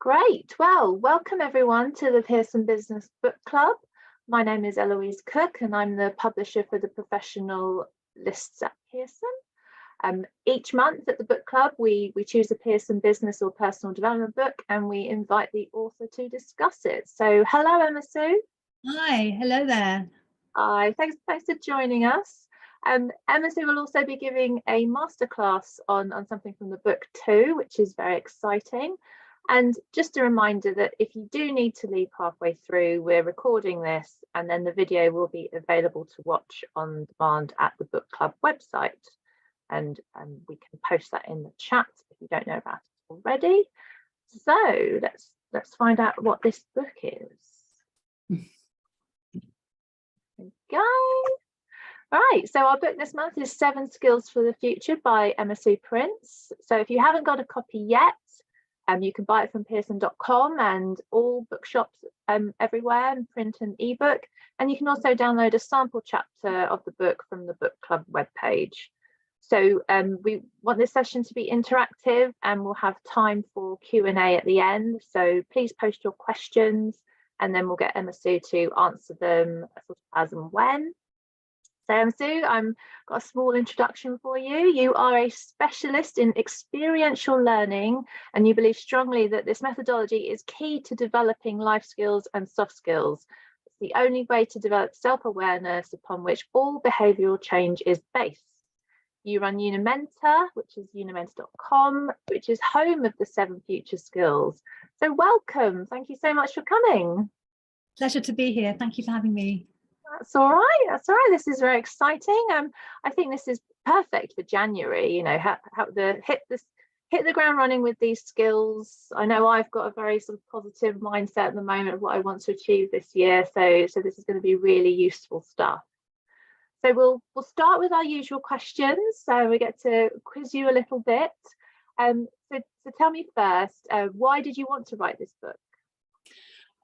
Great. Well, welcome everyone to the Pearson Business Book Club. My name is Eloise Cook and I'm the publisher for the professional lists at Pearson. Each month at the book club, we choose a Pearson business or personal development book and we invite the author to discuss it. So hello, Emma Sue. Hi, hello there. Hi, thanks for joining us. Emma Sue will also be giving a masterclass on something from the book too, which is very exciting. And just a reminder that if you do need to leave halfway through, we're recording this and then the video will be available to watch on demand at the book club website. And we can post that in the chat if you don't know about it already. So let's find out what this book is. There we go. Right, so our book this month is 7 Skills for the Future by Emma Sue Prince. So if you haven't got a copy yet, you can buy it from pearson.com and all bookshops everywhere, print and ebook. And you can also download a sample chapter of the book from the book club webpage. So we want this session to be interactive and we'll have time for Q&A at the end. So please post your questions and then we'll get Emma Sue to answer them sort of as and when. So Emma Sue, I've got a small introduction for you. You are a specialist in experiential learning and you believe strongly that this methodology is key to developing life skills and soft skills. It's the only way to develop self-awareness upon which all behavioural change is based. You run Unimenta, which is unimenta.com, which is home of the 7 future skills. So welcome. Thank you so much for coming. Pleasure to be here. Thank you for having me. That's all right. That's all right. This is very exciting. I think this is perfect for January. You know, hit the ground running with these skills. I know I've got a very sort of positive mindset at the moment of what I want to achieve this year. So this is going to be really useful stuff. So we'll start with our usual questions. So we get to quiz you a little bit. So tell me first, why did you want to write this book?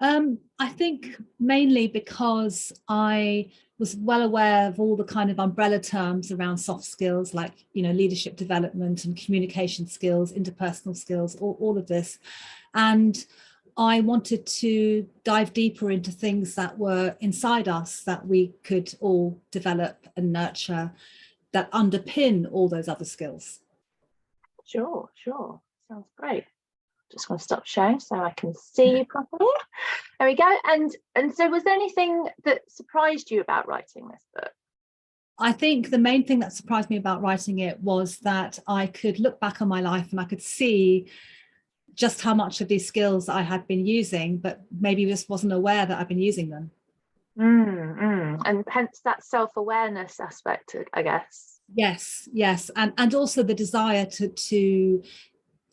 I think mainly because I was well aware of all the kind of umbrella terms around soft skills, like, you know, leadership development and communication skills, interpersonal skills, all of this. And I wanted to dive deeper into things that were inside us that we could all develop and nurture that underpin all those other skills. Sure. Sounds great. Just want to stop sharing so I can see you properly. There we go. And so was there anything that surprised you about writing this book? I think the main thing that surprised me about writing it was that I could look back on my life and I could see just how much of these skills I had been using, but maybe just wasn't aware that I've been using them. And hence that self-awareness aspect, I guess. Yes. And also the desire to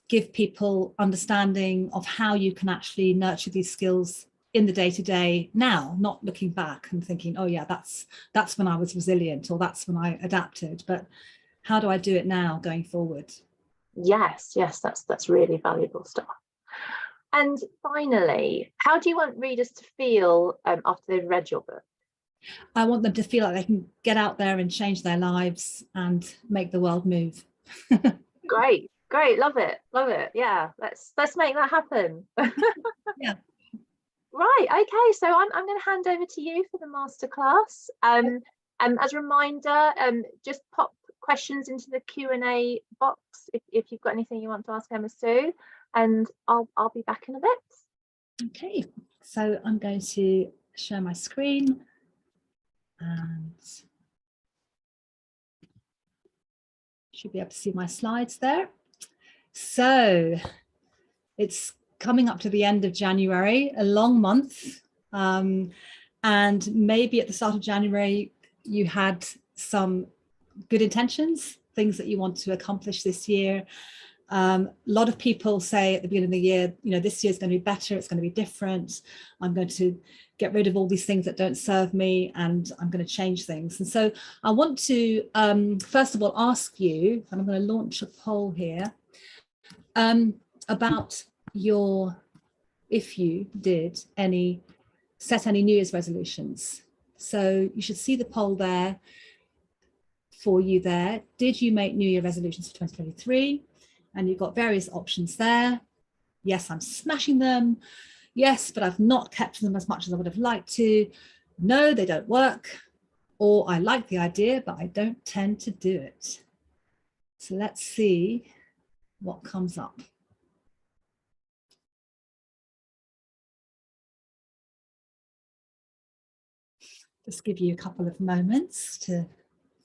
give people understanding of how you can actually nurture these skills in the day-to-day now, not looking back and thinking, oh yeah, that's when I was resilient or that's when I adapted, but how do I do it now going forward? Yes, that's really valuable stuff. And finally, how do you want readers to feel after they've read your book? I want them to feel like they can get out there and change their lives and make the world move. Great, love it. Yeah, let's make that happen. Yeah. Right, okay, so I'm going to hand over to you for the masterclass. As a reminder, just pop questions into the Q&A box if you've got anything you want to ask Emma Sue, and I'll be back in a bit. Okay, so I'm going to share my screen and should be able to see my slides there. So it's coming up to the end of January, a long month, and maybe at the start of January you had some good intentions, things that you want to accomplish this year. A lot of people say at the beginning of the year, you know, this year's going to be better, it's going to be different, I'm going to get rid of all these things that don't serve me and I'm going to change things. And so I want to first of all ask you, and I'm going to launch a poll here, about if you did set any New Year's resolutions. So you should see the poll there for you there. Did you make New Year resolutions for 2023? And you've got various options there. Yes, I'm smashing them. Yes, but I've not kept them as much as I would have liked to. No, they don't work. Or I like the idea, but I don't tend to do it. So let's see what comes up. Just give you a couple of moments to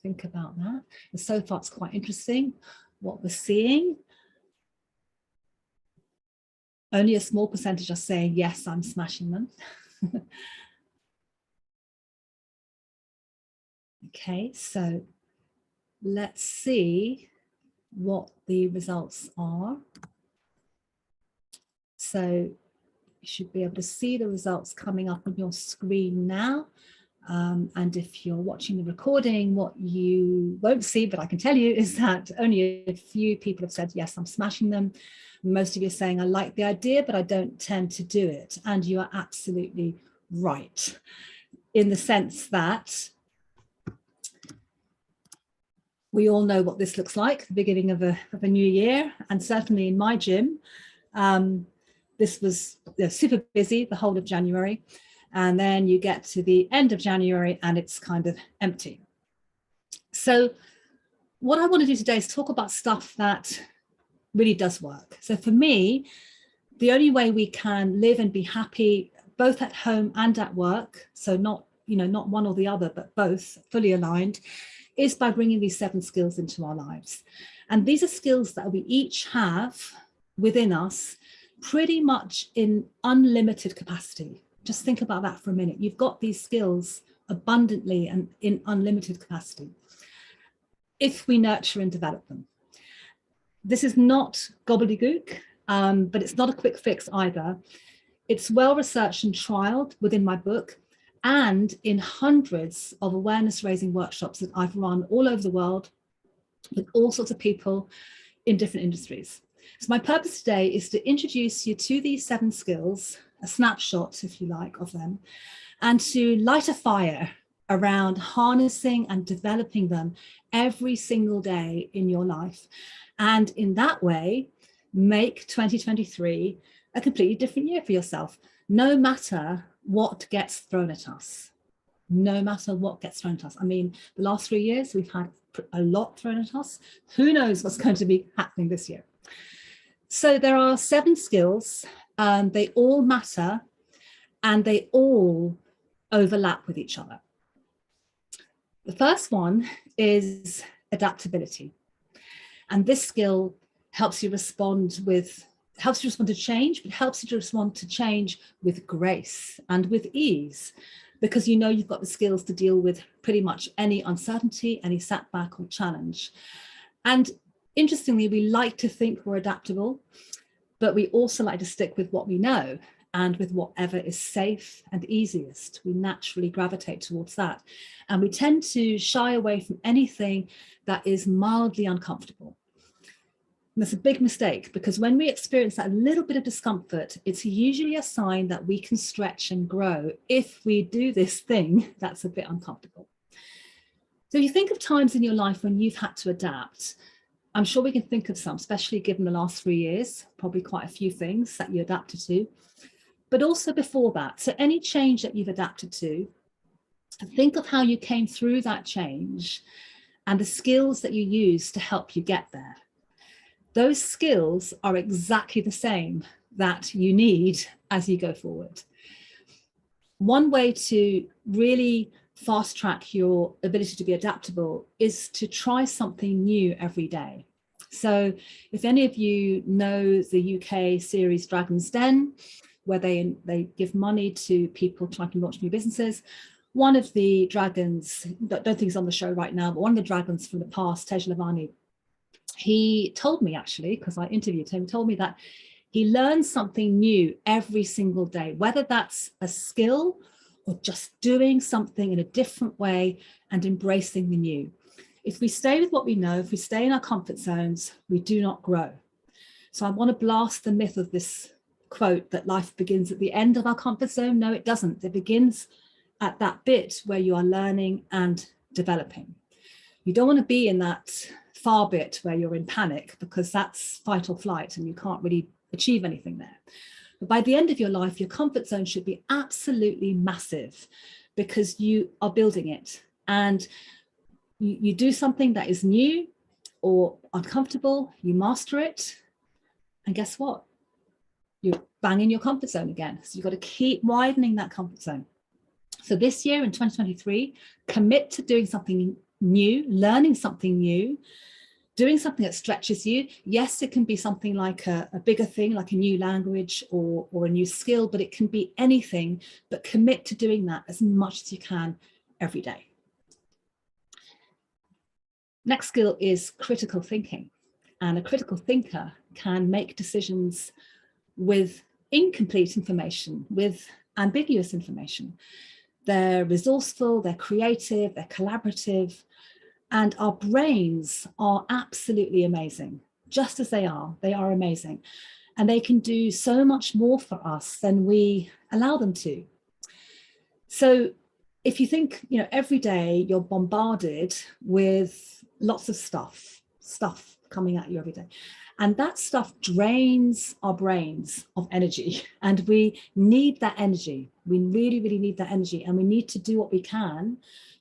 think about that. And so far, it's quite interesting what we're seeing. Only a small percentage are saying, yes, I'm smashing them. Okay, so let's see what the results are. So you should be able to see the results coming up on your screen now. And if you're watching the recording, what you won't see, but I can tell you, is that only a few people have said, yes, I'm smashing them. Most of you are saying, I like the idea, but I don't tend to do it. And you are absolutely right, in the sense that we all know what this looks like, the beginning of a new year. And certainly in my gym, this was super busy the whole of January. And then you get to the end of January and it's kind of empty. So what I want to do today is talk about stuff that really does work. So for me, the only way we can live and be happy, both at home and at work, so not one or the other, but both fully aligned, is by bringing these 7 skills into our lives. And these are skills that we each have within us pretty much in unlimited capacity. Just think about that for a minute. You've got these skills abundantly and in unlimited capacity if we nurture and develop them. This is not gobbledygook, but it's not a quick fix either. It's well researched and trialed within my book and in hundreds of awareness raising workshops that I've run all over the world with all sorts of people in different industries. So my purpose today is to introduce you to these 7 skills, a snapshot, if you like, of them, and to light a fire around harnessing and developing them every single day in your life. And in that way, make 2023 a completely different year for yourself, no matter what gets thrown at us. No matter what gets thrown at us. I mean, the last 3 years, we've had a lot thrown at us. Who knows what's going to be happening this year? So there are 7 skills, they all matter, and they all overlap with each other. The first one is adaptability. And this skill helps you respond to change, but helps you to respond to change with grace and with ease, because you know you've got the skills to deal with pretty much any uncertainty, any setback or challenge. And interestingly, we like to think we're adaptable, but we also like to stick with what we know and with whatever is safe and easiest. We naturally gravitate towards that. And we tend to shy away from anything that is mildly uncomfortable. And that's a big mistake, because when we experience that little bit of discomfort, it's usually a sign that we can stretch and grow if we do this thing that's a bit uncomfortable. So you think of times in your life when you've had to adapt. I'm sure we can think of some, especially given the last 3 years, probably quite a few things that you adapted to, but also before that. So any change that you've adapted to, think of how you came through that change and the skills that you use to help you get there. Those skills are exactly the same that you need as you go forward. One way to really fast track your ability to be adaptable is to try something new every day. So if any of you know the UK series Dragon's Den, where they give money to people trying to launch new businesses, one of the dragons, don't think he's on the show right now, but one of the dragons from the past, Tej Lavani, he told me, actually, because I interviewed him, told me that he learns something new every single day, whether that's a skill or just doing something in a different way and embracing the new. If we stay with what we know, if we stay in our comfort zones, we do not grow. So I want to blast the myth of this quote that life begins at the end of our comfort zone. No, it doesn't. It begins at that bit where you are learning and developing. You don't want to be in that far bit where you're in panic, because that's fight or flight and you can't really achieve anything there. But by the end of your life, your comfort zone should be absolutely massive, because you are building it, and you do something that is new or uncomfortable, you master it, and guess what? You're banging your comfort zone again. So you've got to keep widening that comfort zone. So this year in 2023, commit to doing something new, learning something new, doing something that stretches you. Yes, it can be something like a bigger thing, like a new language or a new skill, but it can be anything, but commit to doing that as much as you can every day. Next skill is critical thinking. And a critical thinker can make decisions with incomplete information, with ambiguous information. They're resourceful, they're creative, they're collaborative, and our brains are absolutely amazing, just as they are amazing. And they can do so much more for us than we allow them to. So if you think, every day you're bombarded with lots of stuff coming at you every day. And that stuff drains our brains of energy, and we need that energy. We really, really need that energy, and we need to do what we can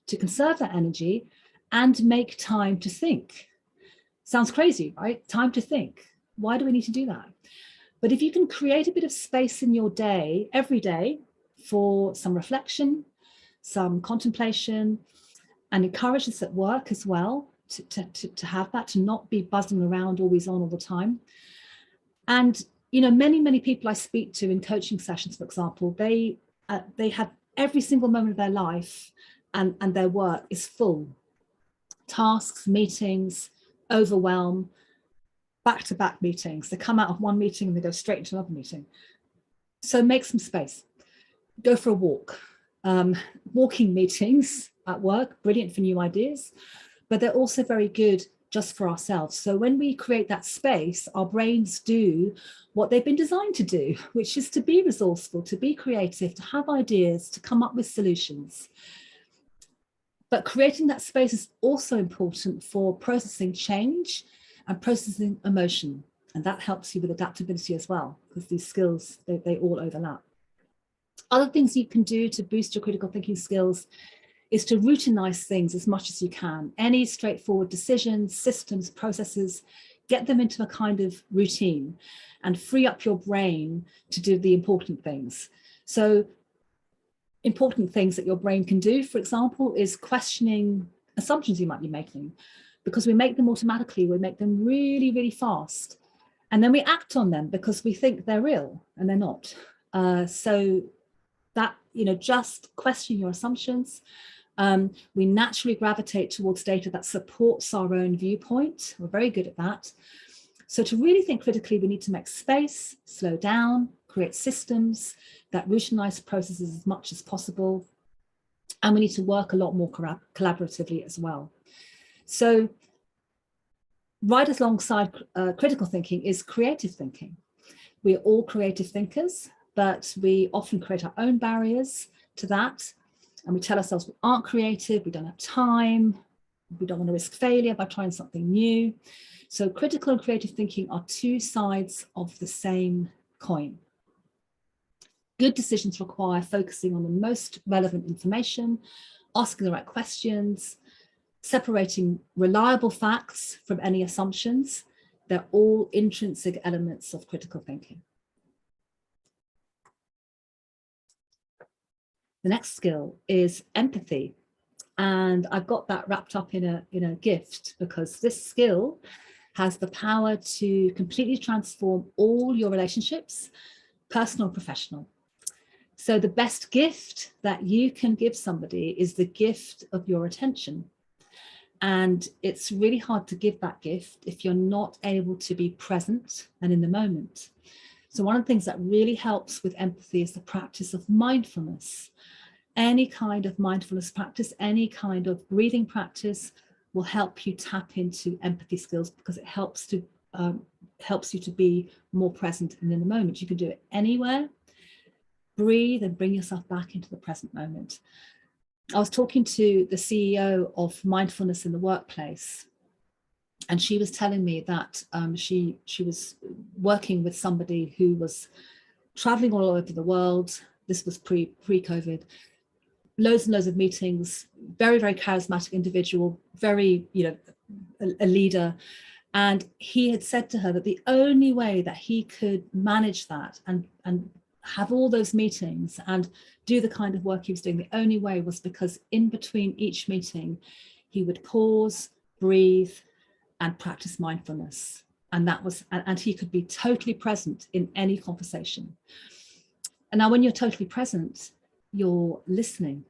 to conserve that energy and make time to think. Sounds crazy, right? Time to think. Why do we need to do that? But if you can create a bit of space in your day, every day, for some reflection, some contemplation, and encourage us at work as well, to have that, to not be buzzing around always on all the time. And many people I speak to in coaching sessions, for example, they have every single moment of their life and their work is full. Tasks, meetings, overwhelm, back-to-back meetings. They come out of one meeting and they go straight into another meeting. So make some space. Go for a walk. Walking meetings at work, brilliant for new ideas, but they're also very good just for ourselves. So when we create that space, our brains do what they've been designed to do, which is to be resourceful, to be creative, to have ideas, to come up with solutions. But creating that space is also important for processing change and processing emotion. And that helps you with adaptability as well, because these skills, they all overlap. Other things you can do to boost your critical thinking skills is to routinize things as much as you can. Any straightforward decisions, systems, processes, get them into a kind of routine and free up your brain to do the important things. So important things that your brain can do, for example, is questioning assumptions you might be making, because we make them automatically, we make them really, really fast. And then we act on them because we think they're real and they're not. So that, just question your assumptions. We naturally gravitate towards data that supports our own viewpoint. We're very good at that. So to really think critically, we need to make space, slow down, create systems that routinize processes as much as possible. And we need to work a lot more collaboratively as well. So right alongside critical thinking is creative thinking. We're all creative thinkers, but we often create our own barriers to that. And we tell ourselves we aren't creative, we don't have time, we don't want to risk failure by trying something new. So critical and creative thinking are two sides of the same coin. Good decisions require focusing on the most relevant information, asking the right questions, separating reliable facts from any assumptions. They're all intrinsic elements of critical thinking. The next skill is empathy. And I've got that wrapped up in a gift, because this skill has the power to completely transform all your relationships, personal and professional. So the best gift that you can give somebody is the gift of your attention. And it's really hard to give that gift if you're not able to be present and in the moment. So one of the things that really helps with empathy is the practice of mindfulness. Any kind of mindfulness practice, any kind of breathing practice will help you tap into empathy skills, because it helps you to be more present and in the moment. You can do it anywhere. Breathe and bring yourself back into the present moment. I was talking to the CEO of Mindfulness in the Workplace, And she was telling me that she was working with somebody who was traveling all over the world. This was pre-COVID. Loads and loads of meetings, very, very charismatic individual, very, a leader. And he had said to her that the only way that he could manage that and have all those meetings and do the kind of work he was doing, the only way was because in between each meeting, he would pause, breathe, and practice mindfulness. And that was, and he could be totally present in any conversation. And now when you're totally present, you're listening.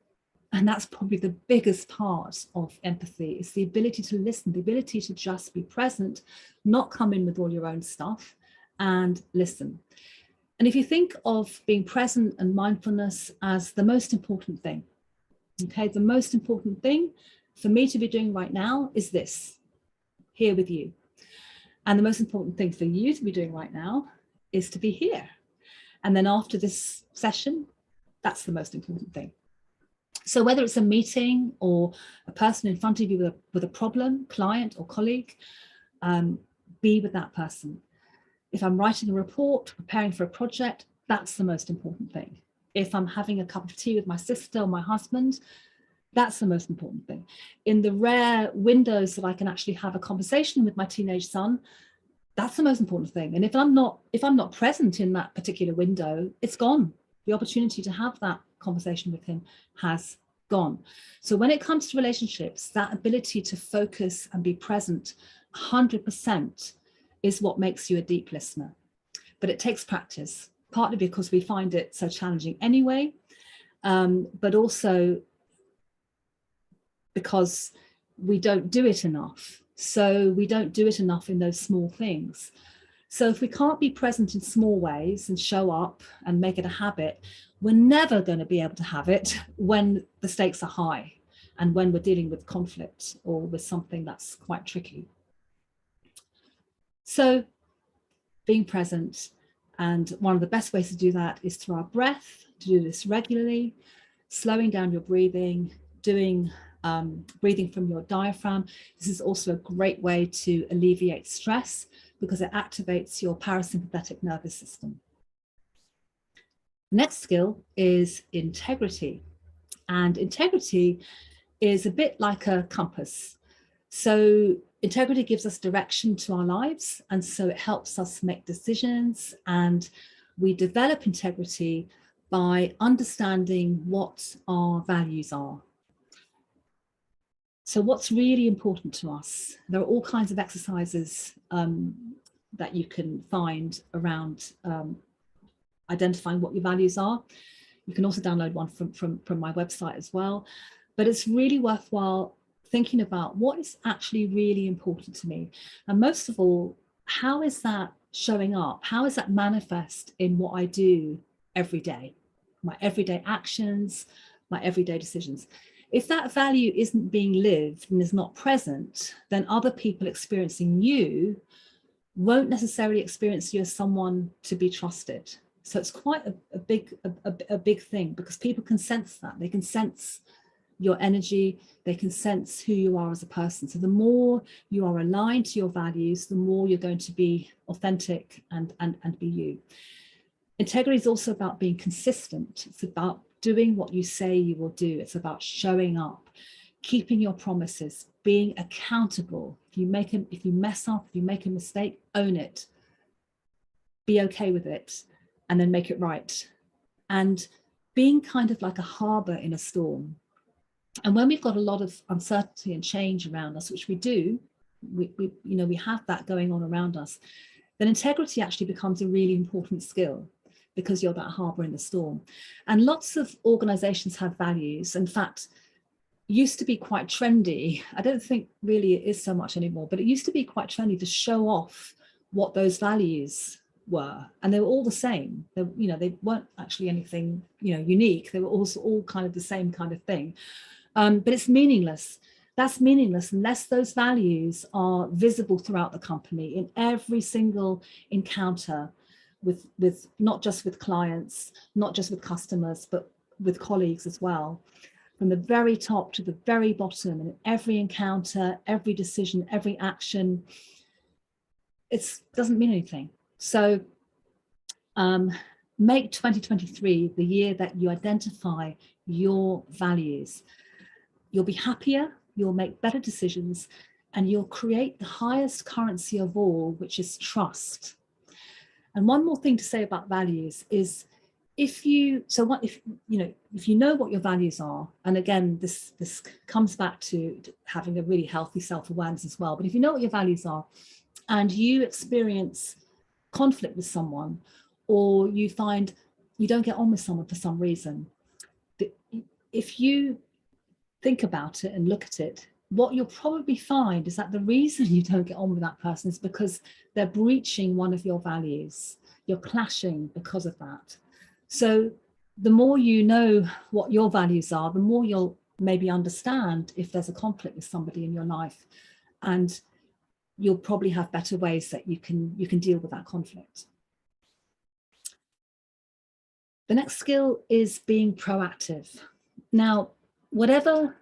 And that's probably the biggest part of empathy, is the ability to listen, the ability to just be present, not come in with all your own stuff, and listen. And if you think of being present and mindfulness as the most important thing, okay, the most important thing for me to be doing right now is this, here with you. And the most important thing for you to be doing right now is to be here. And then after this session, that's the most important thing. So whether it's a meeting or a person in front of you with a problem, client or colleague, be with that person. If I'm writing a report, preparing for a project, that's the most important thing. If I'm having a cup of tea with my sister or my husband, that's the most important thing. In the rare windows that I can actually have a conversation with my teenage son, that's the most important thing. And if I'm not present in that particular window, it's gone. The opportunity to have that conversation with him has gone. So when it comes to relationships, that ability to focus and be present 100% is what makes you a deep listener. But it takes practice, partly because we find it so challenging anyway, but also because we don't do it enough. So we don't do it enough in those small things. So if we can't be present in small ways and show up and make it a habit, we're never going to be able to have it when the stakes are high and when we're dealing with conflict or with something that's quite tricky. So being present, and one of the best ways to do that is through our breath, to do this regularly, slowing down your breathing, doing breathing from your diaphragm. This is also a great way to alleviate stress because it activates your parasympathetic nervous system. The next skill is integrity. And integrity is a bit like a compass. So integrity gives us direction to our lives, and so it helps us make decisions, and we develop integrity by understanding what our values are. So what's really important to us? There are all kinds of exercises that you can find around identifying what your values are. You can also download one from my website as well. But it's really worthwhile thinking about what is actually really important to me. And most of all, how is that showing up? How is that manifest in what I do every day? My everyday actions, my everyday decisions. If that value isn't being lived and is not present, then other people experiencing you won't necessarily experience you as someone to be trusted. So it's quite a big thing, because people can sense that. They can sense your energy, they can sense who you are as a person. So the more you are aligned to your values, the more you're going to be authentic and be you. Integrity is also about being consistent. It's about doing what you say you will do. It's about showing up, keeping your promises, being accountable. If you mess up, if you make a mistake, own it. Be okay with it, and then make it right. And being kind of like a harbor in a storm. And when we've got a lot of uncertainty and change around us, which we do, we have that going on around us, then integrity actually becomes a really important skill, because you're that harbor in the storm. And lots of organizations have values. In fact, used to be quite trendy. I don't think really it is so much anymore, but it used to be quite trendy to show off what those values were. And they were all the same. They weren't actually anything, unique. They were also all kind of the same kind of thing. But it's meaningless. That's meaningless unless those values are visible throughout the company in every single encounter with not just with clients, not just with customers, but with colleagues as well. from the very top to the very bottom, and every encounter, every decision, every action, it doesn't mean anything. So make 2023 the year that you identify your values. You'll be happier, you'll make better decisions, and you'll create the highest currency of all, which is trust. And one more thing to say about values is, if you know what your values are, and again, this comes back to having a really healthy self-awareness as well, but if you know what your values are and you experience conflict with someone, or you find you don't get on with someone for some reason, if you think about it and look at it, what you'll probably find is that the reason you don't get on with that person is because they're breaching one of your values. You're clashing because of that. So the more you know what your values are, the more you'll maybe understand if there's a conflict with somebody in your life, and you'll probably have better ways that you can deal with that conflict. The next skill is being proactive. Now, whatever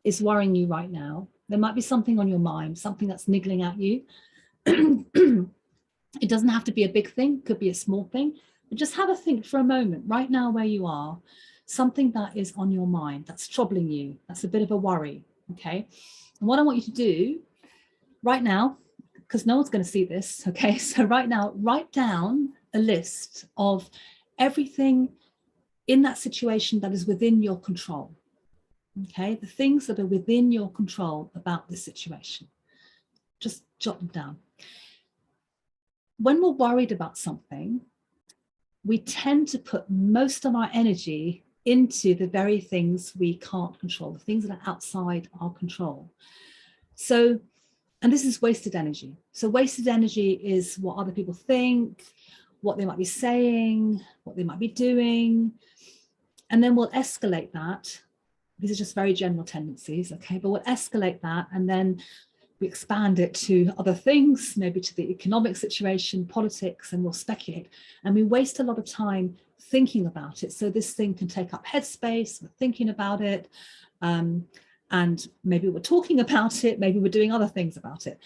is worrying you right now, there might be something on your mind, something that's niggling at you. It doesn't have to be a big thing, could be a small thing, but just have a think for a moment right now where you are, something that is on your mind, that's troubling you, that's a bit of a worry, okay? And what I want you to do right now, because no one's going to see this, okay? So right now, write down a list of everything in that situation that is within your control, okay? The things that are within your control about the situation. Just jot them down. When we're worried about something, we tend to put most of our energy into the very things we can't control, the things that are outside our control. So, and this is wasted energy. So wasted energy is what other people think, what they might be saying, what they might be doing. And then we'll escalate that. These are just very general tendencies, okay? But we'll escalate that, and then we expand it to other things, maybe to the economic situation, politics, and we'll speculate. And we waste a lot of time thinking about it. So this thing can take up headspace, we're thinking about it, and maybe we're talking about it, maybe we're doing other things about it.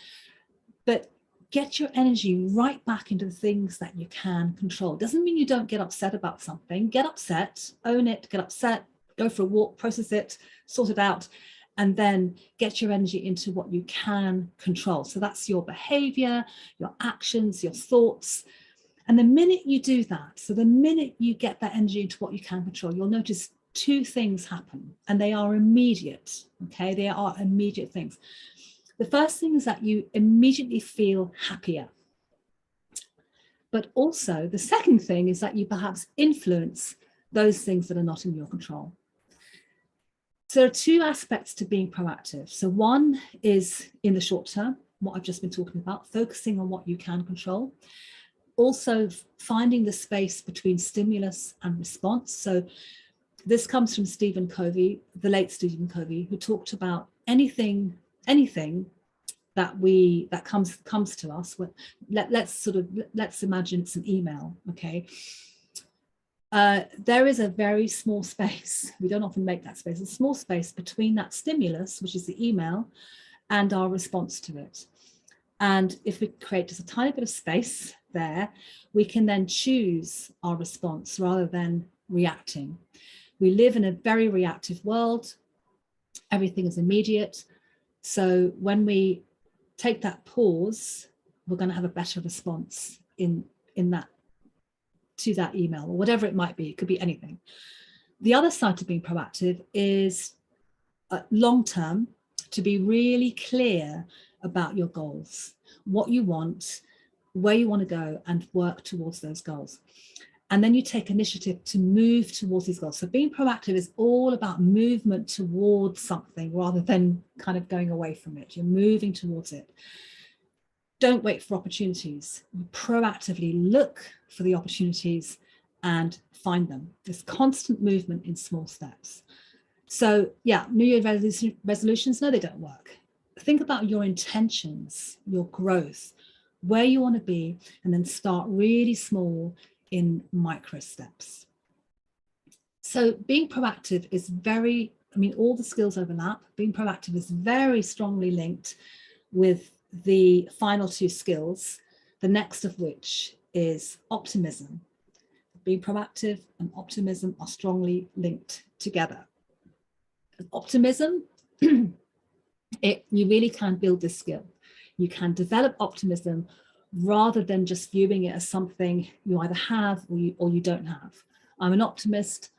But get your energy right back into the things that you can control. Doesn't mean you don't get upset about something. Get upset, own it, get upset, go for a walk, process it, sort it out, and then get your energy into what you can control. So that's your behavior, your actions, your thoughts. And the minute you do that, so the minute you get that energy into what you can control, you'll notice two things happen, and they are immediate, okay? They are immediate things. The first thing is that you immediately feel happier. But also the second thing is that you perhaps influence those things that are not in your control. So there are two aspects to being proactive. So one is in the short term, what I've just been talking about, focusing on what you can control. Also finding the space between stimulus and response. So this comes from Stephen Covey, the late Stephen Covey, who talked about anything that comes to us. Let's imagine it's an email, okay? There is a very small space. We don't often make that space, a small space between that stimulus, which is the email, and our response to it. And if we create just a tiny bit of space there, we can then choose our response rather than reacting. We live in a very reactive world. Everything is immediate. So when we take that pause, we're going to have a better response in that, to that email, or whatever it might be. It could be anything. The other side to being proactive is long term, to be really clear about your goals, what you want, where you want to go, and work towards those goals. And then you take initiative to move towards these goals. So being proactive is all about movement towards something rather than kind of going away from it. You're moving towards it. Don't wait for opportunities. You proactively look for the opportunities and find them. There's constant movement in small steps. So yeah, New Year resolutions, no, they don't work. Think about your intentions, your growth, where you want to be, and then start really small in micro steps. So being proactive is very I mean, all the skills overlap. Being proactive is very strongly linked with the final two skills, the next of which is optimism. Being proactive and optimism are strongly linked together. Optimism, you really can build this skill. You can develop optimism rather than just viewing it as something you either have or you don't have. I'm an optimist,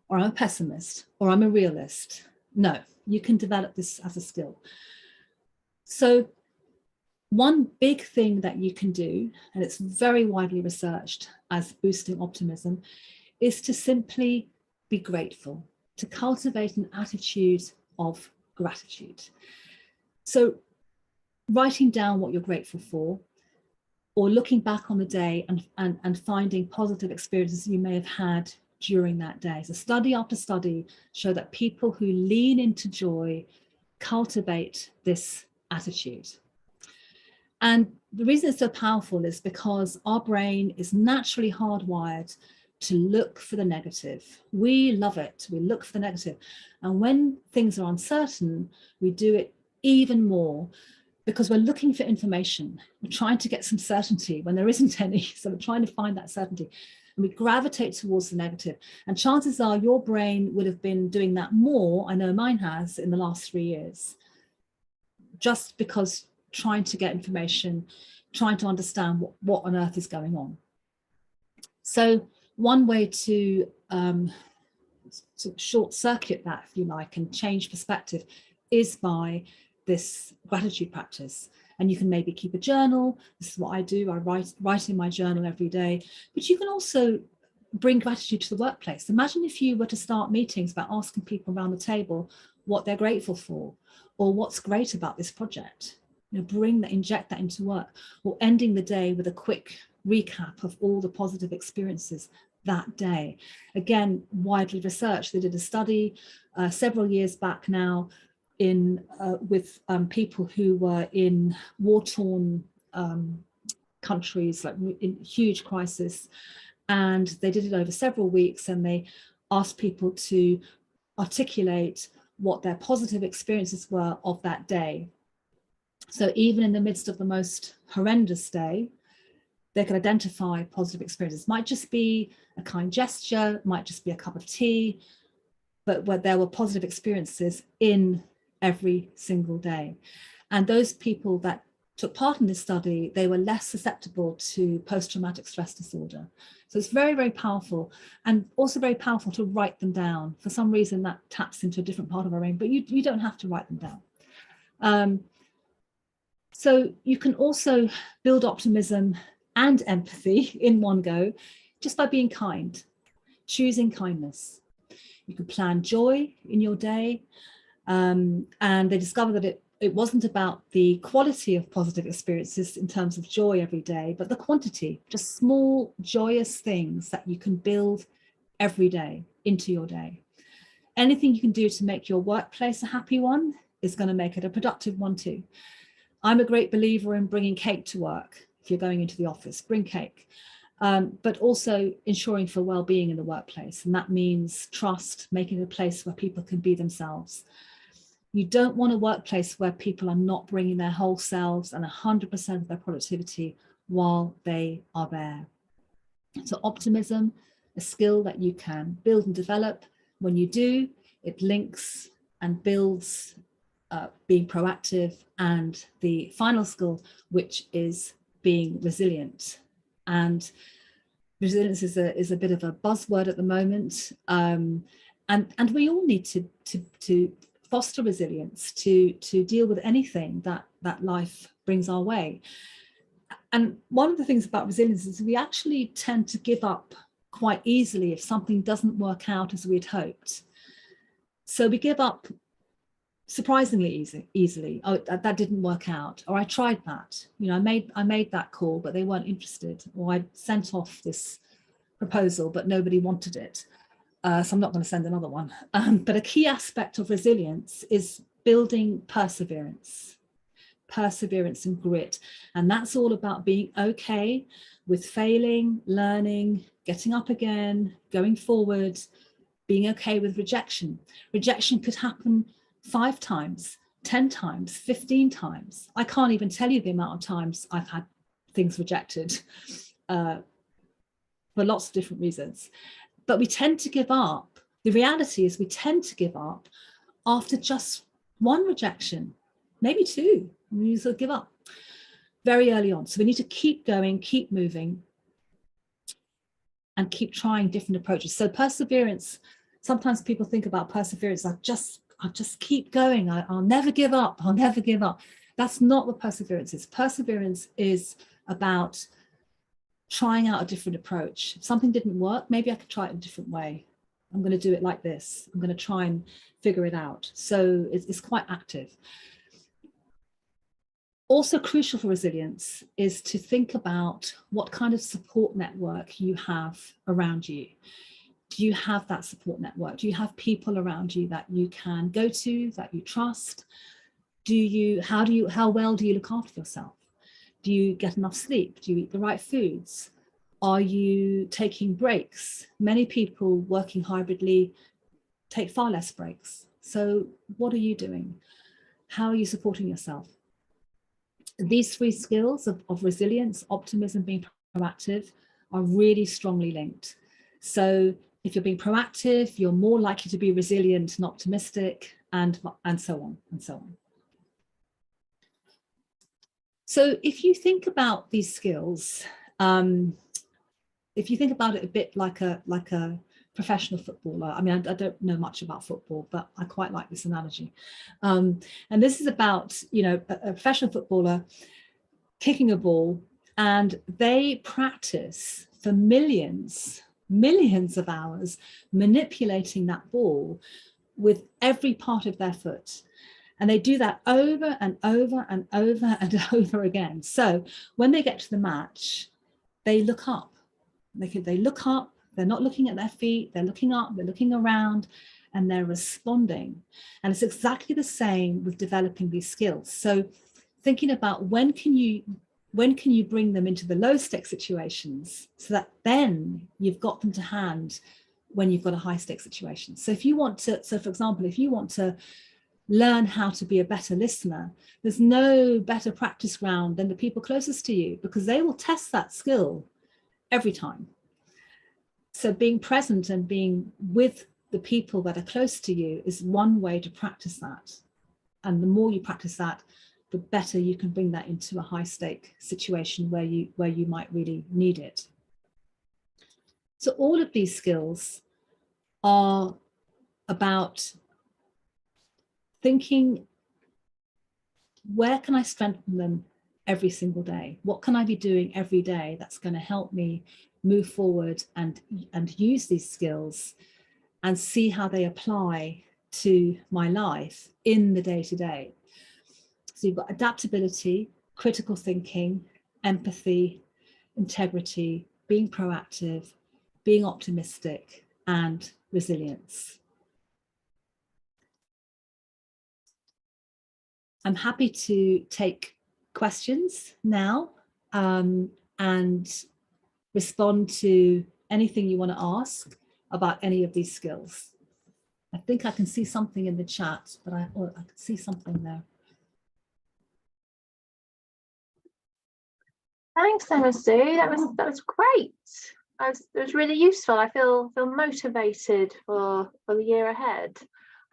or I'm a pessimist, or I'm a realist. No, you can develop this as a skill. So one big thing that you can do, and it's very widely researched as boosting optimism, is to simply be grateful, to cultivate an attitude of gratitude. So writing down what you're grateful for, or looking back on the day and finding positive experiences you may have had during that day. So study after study show that people who lean into joy cultivate this attitude. And the reason it's so powerful is because our brain is naturally hardwired to look for the negative. We love it. We look for the negative. And when things are uncertain, we do it even more because we're looking for information. We're trying to get some certainty when there isn't any. So we're trying to find that certainty. And we gravitate towards the negative. And chances are your brain would have been doing that more, I know mine has, in the last 3 years. Just because trying to get information, trying to understand what on earth is going on. So one way to short circuit that, if you like, and change perspective is by this gratitude practice. And you can maybe keep a journal. This is what I do. I write in my journal every day. But you can also bring gratitude to the workplace. Imagine if you were to start meetings by asking people around the table what they're grateful for, or what's great about this project. You know, inject that into work, or ending the day with a quick recap of all the positive experiences that day. Again, widely researched. They did a study several years back now with people who were in war-torn countries, like in huge crisis, and they did it over several weeks, and they asked people to articulate what their positive experiences were of that day. So even in the midst of the most horrendous day, they could identify positive experiences. Might just be a kind gesture, might just be a cup of tea, but where there were positive experiences in every single day. And those people that took part in this study, they were less susceptible to post-traumatic stress disorder. So it's very, very powerful, and also very powerful to write them down. For some reason that taps into a different part of our brain, but you don't have to write them down. So you can also build optimism and empathy in one go, just by being kind, choosing kindness. You can plan joy in your day. And they discovered that it wasn't about the quality of positive experiences in terms of joy every day, but the quantity, just small joyous things that you can build every day into your day. Anything you can do to make your workplace a happy one is going to make it a productive one too. I'm a great believer in bringing cake to work. If you're going into the office, bring cake. But also ensuring for well-being in the workplace. And that means trust, making it a place where people can be themselves. You don't want a workplace where people are not bringing their whole selves and 100% of their productivity while they are there. So optimism, a skill that you can build and develop. When you do, it links and builds being proactive, and the final skill, which is being resilient. And resilience is a bit of a buzzword at the moment, and we all need to foster resilience to deal with anything that life brings our way. And one of the things about resilience is we actually tend to give up quite easily if something doesn't work out as we'd hoped. So we give up surprisingly easily. Oh, that didn't work out, or I tried that. You know, I made that call, but they weren't interested, or I sent off this proposal, but nobody wanted it. So I'm not going to send another one. But a key aspect of resilience is building perseverance and grit. And that's all about being okay with failing, learning, getting up again, going forward, being okay with rejection. Rejection could happen 5 times, 10 times, 15 times. I can't even tell you the amount of times I've had things rejected for lots of different reasons. But we tend to give up. The reality is we tend to give up after just 1 rejection, maybe 2. We sort of give up very early on. So we need to keep going, keep moving, and keep trying different approaches. So perseverance, sometimes people think about perseverance, I'll just keep going. I'll never give up. I'll never give up. That's not what perseverance is. Perseverance is about trying out a different approach. If something didn't work, maybe I could try it in a different way. I'm going to do it like this. I'm going to try and figure it out. So it's quite active. Also crucial for resilience is to think about what kind of support network you have around you. Do you have that support network? Do you have people around you that you can go to, that you trust? How well do you look after yourself? Do you get enough sleep? Do you eat the right foods? Are you taking breaks? Many people working hybridly take far less breaks. So what are you doing? How are you supporting yourself? These 3 skills of resilience, optimism, being proactive are really strongly linked. So if you're being proactive, you're more likely to be resilient and optimistic, and so on and so on. So if you think about these skills, if you think about it a bit like a professional footballer, I mean, I don't know much about football, but I quite like this analogy. And this is about, a professional footballer kicking a ball, and they practice for millions of hours manipulating that ball with every part of their foot. And they do that over and over and over and over again. So when they get to the match, they look up. They look up, they're not looking at their feet, they're looking up, they're looking around, and they're responding. And it's exactly the same with developing these skills. So thinking about when can you bring them into the low stake situations so that then you've got them to hand when you've got a high stake situation. So for example, if you want to learn how to be a better listener, there's no better practice ground than the people closest to you, because they will test that skill every time. So being present and being with the people that are close to you is one way to practice that. And the more you practice that, the better you can bring that into a high stake situation where you might really need it. So all of these skills are about thinking, where can I strengthen them every single day? What can I be doing every day that's going to help me move forward and use these skills and see how they apply to my life in the day-to-day? So you've got adaptability, critical thinking, empathy, integrity, being proactive, being optimistic, and resilience. I'm happy to take questions now and respond to anything you want to ask about any of these skills. I think I can see something in the chat, but I can see something there. Thanks, Emma Sue. That was great. It was really useful. I feel motivated for the year ahead.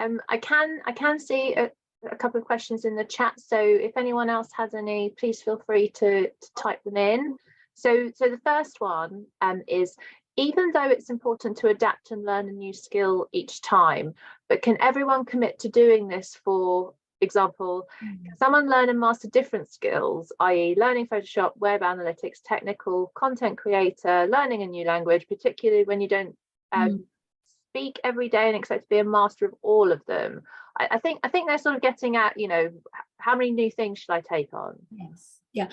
I can see a couple of questions in the chat, so if anyone else has any, please feel free to type them in. So the first one is, even though it's important to adapt and learn a new skill each time, but can everyone commit to doing this? For example, can someone learn and master different skills, i.e. learning Photoshop, web analytics, technical, content creator, learning a new language, particularly when you don't speak every day, and expect to be a master of all of them? I think they're sort of getting at, how many new things should I take on? Yes. Yeah.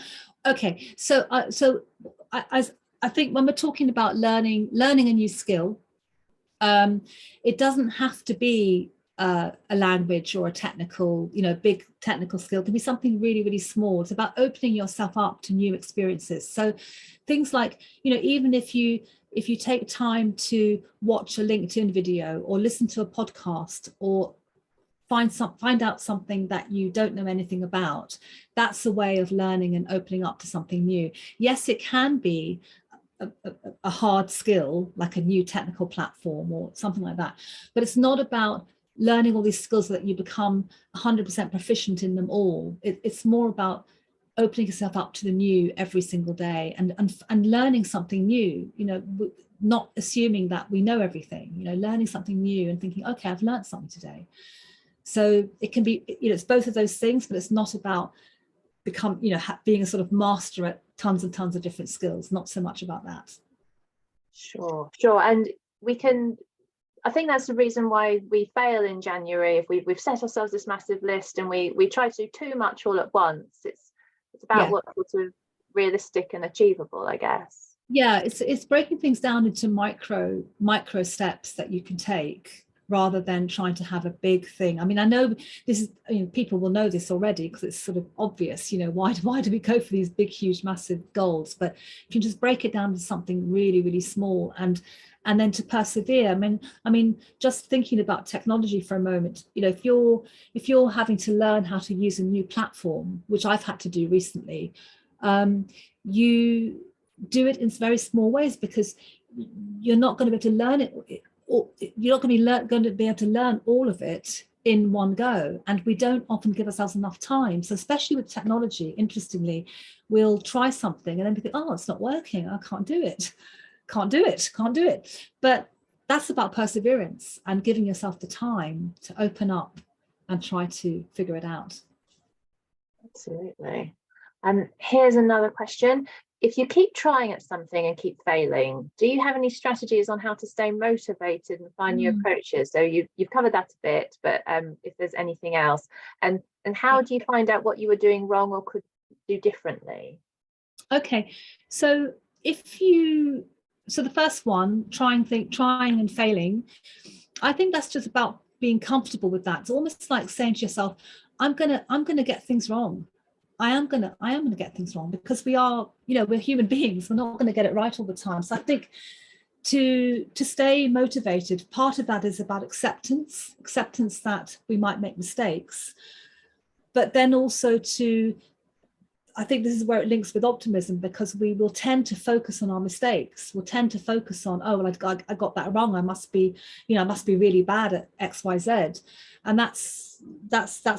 Okay. So I think when we're talking about learning a new skill, it doesn't have to be a language or a technical, big technical skill. It can be something really, really small. It's about opening yourself up to new experiences. So things like, even if if you take time to watch a LinkedIn video or listen to a podcast or find out something that you don't know anything about, that's a way of learning and opening up to something new. Yes, it can be a hard skill, like a new technical platform or something like that, but it's not about learning all these skills so that you become 100% proficient in them all. It's more about opening yourself up to the new every single day and learning something new, you know, not assuming that we know everything, you know, learning something new and thinking, okay, I've learned something today. So it can be, you know, it's both of those things, but it's not about being a sort of master at tons and tons of different skills, not so much about that. Sure. And I think that's the reason why we fail in January. If we've set ourselves this massive list and we try to do too much all at once, it's about what's sort of realistic and achievable, I guess. Yeah, it's breaking things down into micro steps that you can take, rather than trying to have a big thing. I mean, I know this is, you know, people will know this already because it's sort of obvious, you know, why do we go for these big, huge, massive goals? But you can just break it down to something really, really small and then to persevere. I mean, just thinking about technology for a moment, you know, if you're having to learn how to use a new platform, which I've had to do recently, you do it in very small ways because you're not going to be able to learn it. Or you're not going to be able to learn all of it in one go. And we don't often give ourselves enough time. So especially with technology, interestingly, we'll try something and then we think, oh, it's not working. I can't do it. But that's about perseverance and giving yourself the time to open up and try to figure it out. Absolutely. And here's another question. If you keep trying at something and keep failing, do you have any strategies on how to stay motivated and find new approaches? So you've covered that a bit, but if there's anything else, and how do you find out what you were doing wrong or could do differently? Okay, so the first one, trying and failing, I think that's just about being comfortable with that. It's almost like saying to yourself, I'm gonna get things wrong. I am gonna get things wrong because we are, you know, we're human beings. We're not going to get it right all the time. So I think to stay motivated, part of that is about acceptance that we might make mistakes, but then also I think this is where it links with optimism, because we will tend to focus on our mistakes. We'll tend to focus on, oh, well, I got that wrong. I must be really bad at X, Y, Z. And that's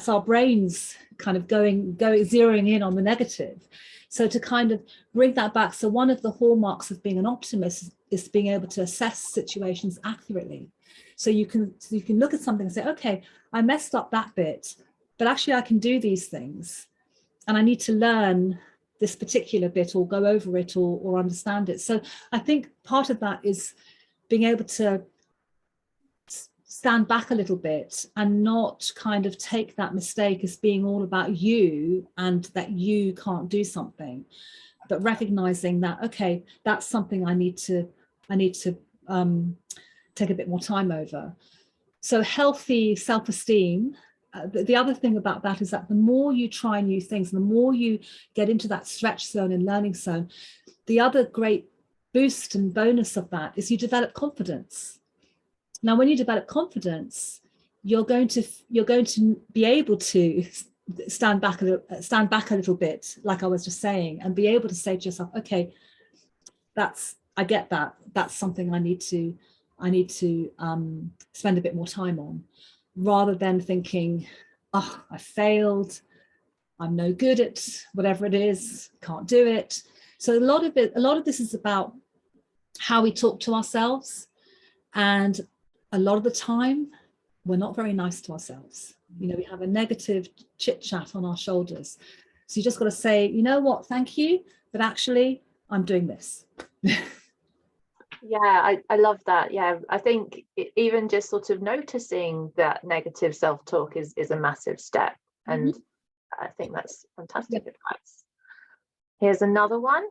our brains kind of going zeroing in on the negative. So to kind of bring that back. So one of the hallmarks of being an optimist is being able to assess situations accurately. So you can look at something and say, okay, I messed up that bit, but actually I can do these things. And I need to learn this particular bit or go over it or understand it. So I think part of that is being able to stand back a little bit and not kind of take that mistake as being all about you and that you can't do something, but recognizing that, okay, that's something I need to take a bit more time over. So healthy self-esteem. The other thing about that is that the more you try new things, the more you get into that stretch zone and learning zone, the other great boost and bonus of that is you develop confidence. Now, when you develop confidence, you're going to be able to stand back a little bit, like I was just saying, and be able to say to yourself, okay, I get that. That's something I need to spend a bit more time on, rather than thinking, oh, I failed, I'm no good at whatever it is, can't do it. So a lot of this is about how we talk to ourselves, and a lot of the time we're not very nice to ourselves. You know, we have a negative chit chat on our shoulders. So you just got to say, you know what, thank you, but actually I'm doing this. Yeah, I love that. Yeah, I think even just sort of noticing that negative self-talk is a massive step. And I think that's fantastic advice. Here's another one.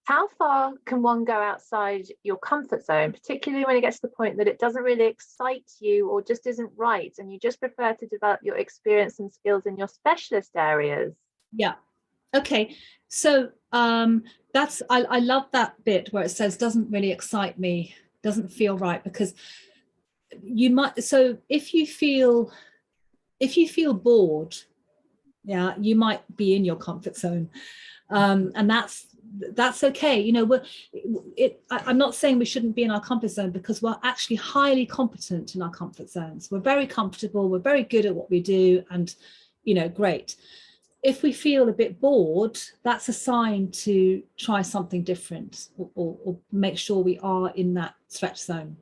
How far can one go outside your comfort zone, particularly when it gets to the point that it doesn't really excite you or just isn't right, and you just prefer to develop your experience and skills in your specialist areas? Yeah. Okay, so I love that bit where it says doesn't really excite me, doesn't feel right, because you might, so if you feel bored, yeah, you might be in your comfort zone, and that's okay. You know, I'm not saying we shouldn't be in our comfort zone, because we're actually highly competent in our comfort zones. We're very comfortable, we're very good at what we do, and you know, great. If we feel a bit bored, that's a sign to try something different, or make sure we are in that stretch zone.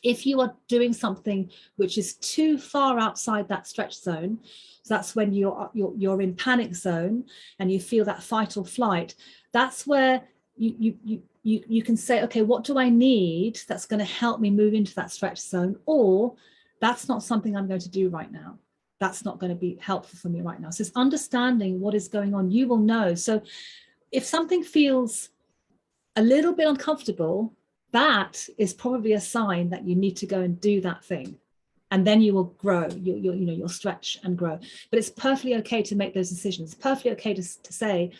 If you are doing something which is too far outside that stretch zone, so that's when you're in panic zone and you feel that fight or flight. That's where you can say, okay, what do I need that's going to help me move into that stretch zone? Or that's not something I'm going to do right now. That's not going to be helpful for me right now. So it's understanding what is going on. You will know. So if something feels a little bit uncomfortable, that is probably a sign that you need to go and do that thing, and then you will grow. You'll stretch and grow. But it's perfectly okay to make those decisions. It's perfectly okay to say,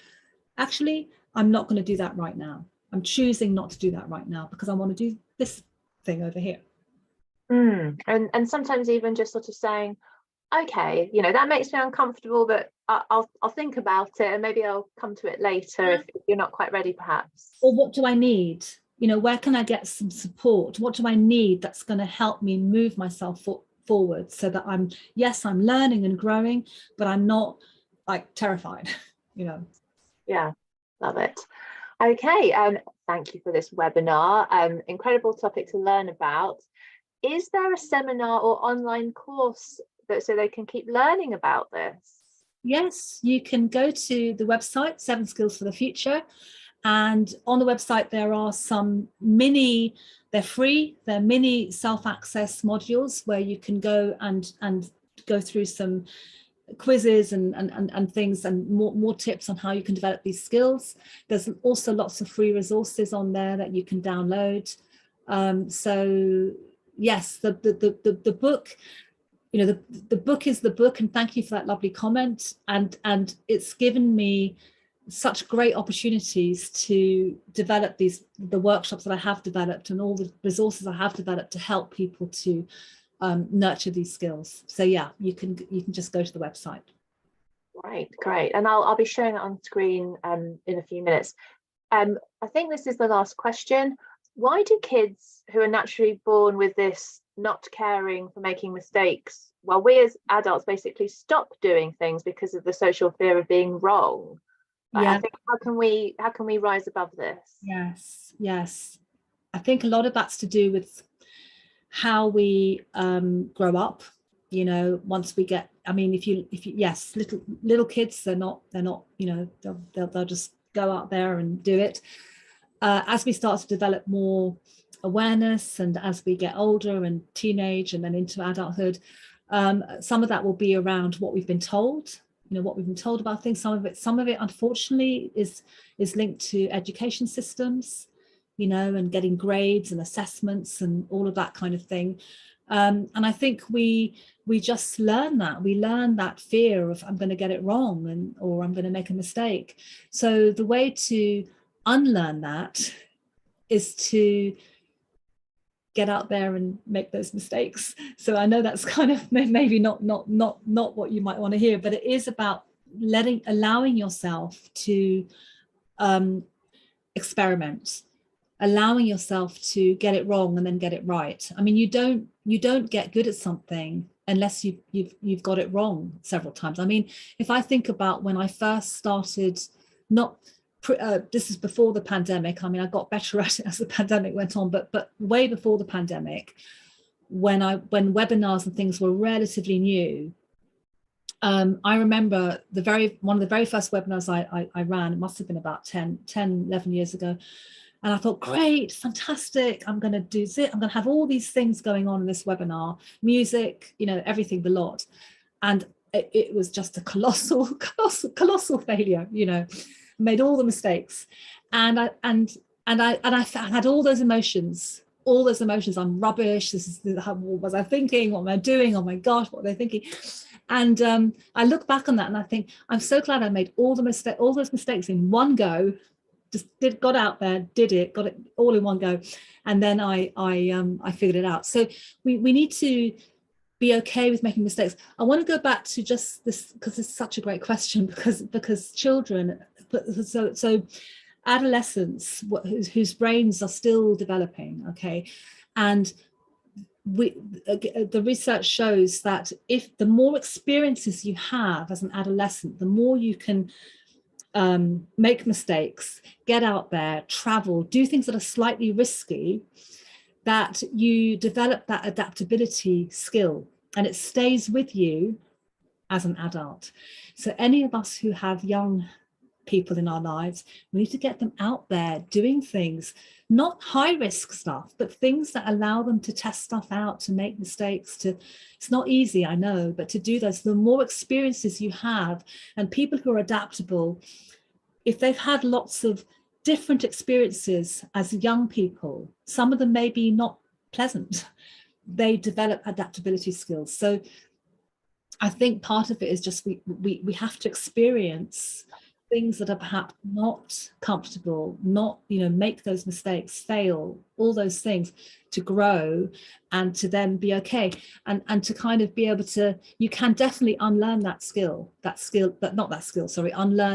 actually, I'm not going to do that right now. I'm choosing not to do that right now because I want to do this thing over here. And sometimes even just sort of saying, okay, you know, that makes me uncomfortable, but I'll think about it, and maybe I'll come to it later if you're not quite ready, perhaps. Or what do I need? You know, where can I get some support? What do I need that's going to help me move myself forward, so that I'm learning and growing, but I'm not like terrified, you know. Yeah, love it. Okay, thank you for this webinar. Incredible topic to learn about. Is there a seminar or online course so they can keep learning about this? Yes, you can go to the website, 7 Skills for the Future. And on the website, there are some they're free, they're mini self-access modules where you can go and go through some quizzes and things, and more tips on how you can develop these skills. There's also lots of free resources on there that you can download. So yes, the book, you know, the book is the book, and thank you for that lovely comment. And it's given me such great opportunities to develop the workshops that I have developed, and all the resources I have developed to help people to nurture these skills. So yeah, you can just go to the website. Great. And I'll be showing it on screen in a few minutes. I think this is the last question. Why do kids who are naturally born with this not caring for making mistakes, well, we as adults basically stop doing things because of the social fear of being wrong? Yeah. I think how can we rise above this? Yes. I think a lot of that's to do with how we grow up. You know, once we get, I mean, if you yes, little kids, they're not, you know, they'll just go out there and do it. As we start to develop more awareness, and as we get older and teenage and then into adulthood, some of that will be around what we've been told. You know, what we've been told about things. Some of it unfortunately is linked to education systems, you know, and getting grades and assessments and all of that kind of thing. And I think we just learn that fear of I'm going to get it wrong, or I'm going to make a mistake. So the way to unlearn that is to get out there and make those mistakes. So I know that's kind of maybe not what you might want to hear, but it is about allowing yourself to experiment, allowing yourself to get it wrong and then get it right. I mean, you don't get good at something unless you've got it wrong several times. I mean, if I think about when I first started, this is before the pandemic. I mean, I got better at it as the pandemic went on, but way before the pandemic, when webinars and things were relatively new, I remember one of the very first webinars I ran, it must have been about 10, 11 years ago. And I thought, great, fantastic. I'm going to do this. I'm going to have all these things going on in this webinar, music, you know, everything, the lot. And it was just a colossal failure, you know. Made all the mistakes, and I had all those emotions. I'm rubbish. What was I thinking? What am I doing? Oh my gosh, what are they thinking? And I look back on that and I think, I'm so glad I made all those mistakes in one go. Just got out there, did it, got it all in one go, and then I figured it out. So we need to be okay with making mistakes. I want to go back to just this because it's such a great question, because children, so adolescents whose brains are still developing, okay, and the research shows that if the more experiences you have as an adolescent, the more you can make mistakes, get out there, travel, do things that are slightly risky, that you develop that adaptability skill and it stays with you as an adult. So any of us who have young people in our lives, we need to get them out there doing things, not high risk stuff, but things that allow them to test stuff out, to make mistakes, it's not easy, I know, but to do those. The more experiences you have, and people who are adaptable, if they've had lots of different experiences as young people, some of them may be not pleasant, they develop adaptability skills. So I think part of it is just we have to experience things that are perhaps not comfortable, not, make those mistakes, fail, all those things, to grow and to then be okay, and to kind of be able to, you can definitely unlearn unlearn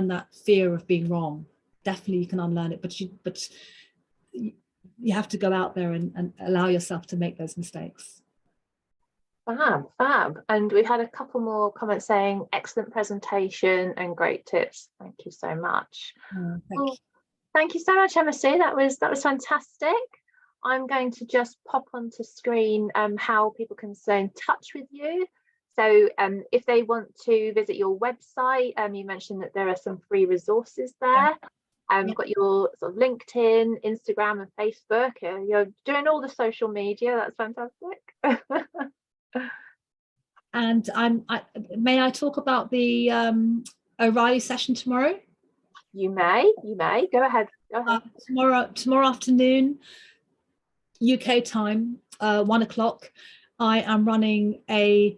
that fear of being wrong. Definitely you can unlearn it, but you have to go out there and allow yourself to make those mistakes. Fab. And we had a couple more comments saying excellent presentation and great tips. Thank you so much. Thank you so much, Emma C. That was fantastic. I'm going to just pop onto screen how people can stay in touch with you. So if they want to visit your website, you mentioned that there are some free resources there. Got your sort of LinkedIn, Instagram and Facebook. You're doing all the social media. That's fantastic. And may I talk about the O'Reilly session tomorrow? You may. Go ahead. Tomorrow afternoon, UK time, 1 o'clock, I am running a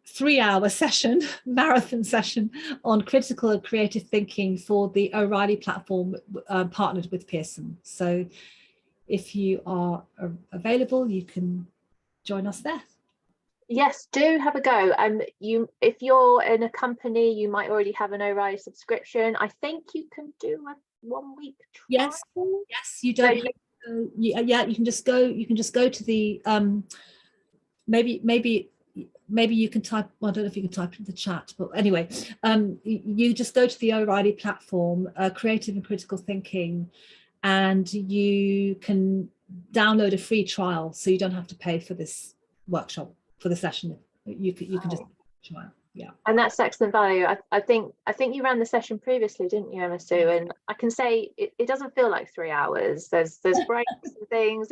3-hour session, marathon session, on critical and creative thinking for the O'Reilly platform, partnered with Pearson. So if you are available, you can join us there. Yes, do have a go. If you're in a company, you might already have an O'Reilly subscription. I think you can do a 1-week trial. Yes, you don't. So you can just go. You can just go to the maybe you can type. Well, I don't know if you can type in the chat, but anyway, you just go to the O'Reilly platform, creative and critical thinking, and you can download a free trial, so you don't have to pay for this workshop, for the session. You can just try. Yeah. And that's excellent value. I think you ran the session previously, didn't you, Emma Sue? And I can say it doesn't feel like 3 hours. There's breaks and things.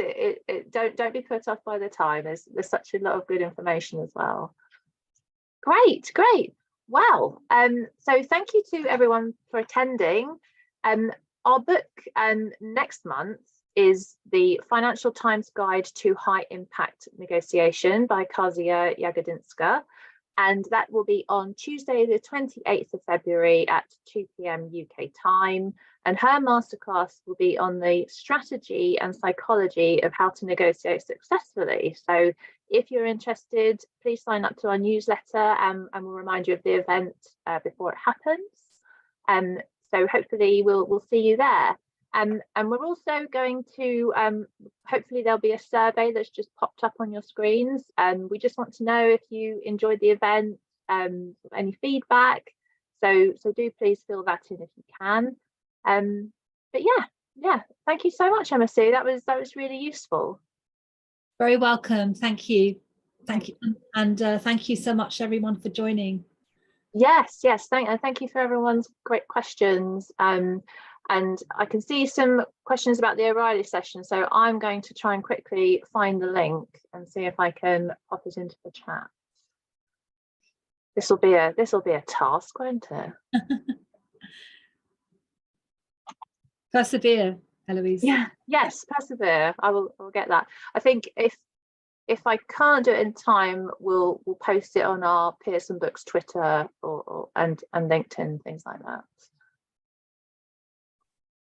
Don't be put off by the time. There's such a lot of good information as well. Great. Well, so thank you to everyone for attending. Our book next month is the Financial Times Guide to High Impact Negotiation by Kasia Jagodinska. And that will be on Tuesday, the 28th of February at 2 p.m. UK time. And her masterclass will be on the strategy and psychology of how to negotiate successfully. So if you're interested, please sign up to our newsletter, and we'll remind you of the event before it happens. So hopefully we'll see you there. And we're also going to, hopefully there'll be a survey that's just popped up on your screens. We just want to know if you enjoyed the event, any feedback. So do please fill that in if you can. But yeah, thank you so much, Emma Sue. That was really useful. Very welcome. Thank you. And thank you so much, everyone, for joining. Yes. Thank you for everyone's great questions. And I can see some questions about the O'Reilly session, so I'm going to try and quickly find the link and see if I can pop it into the chat. This will be a task, won't it? Persevere, Eloise. Yeah. Yes, persevere. I will get that. I think if if I can't do it in time, we'll post it on our Pearson Books Twitter and LinkedIn, things like that.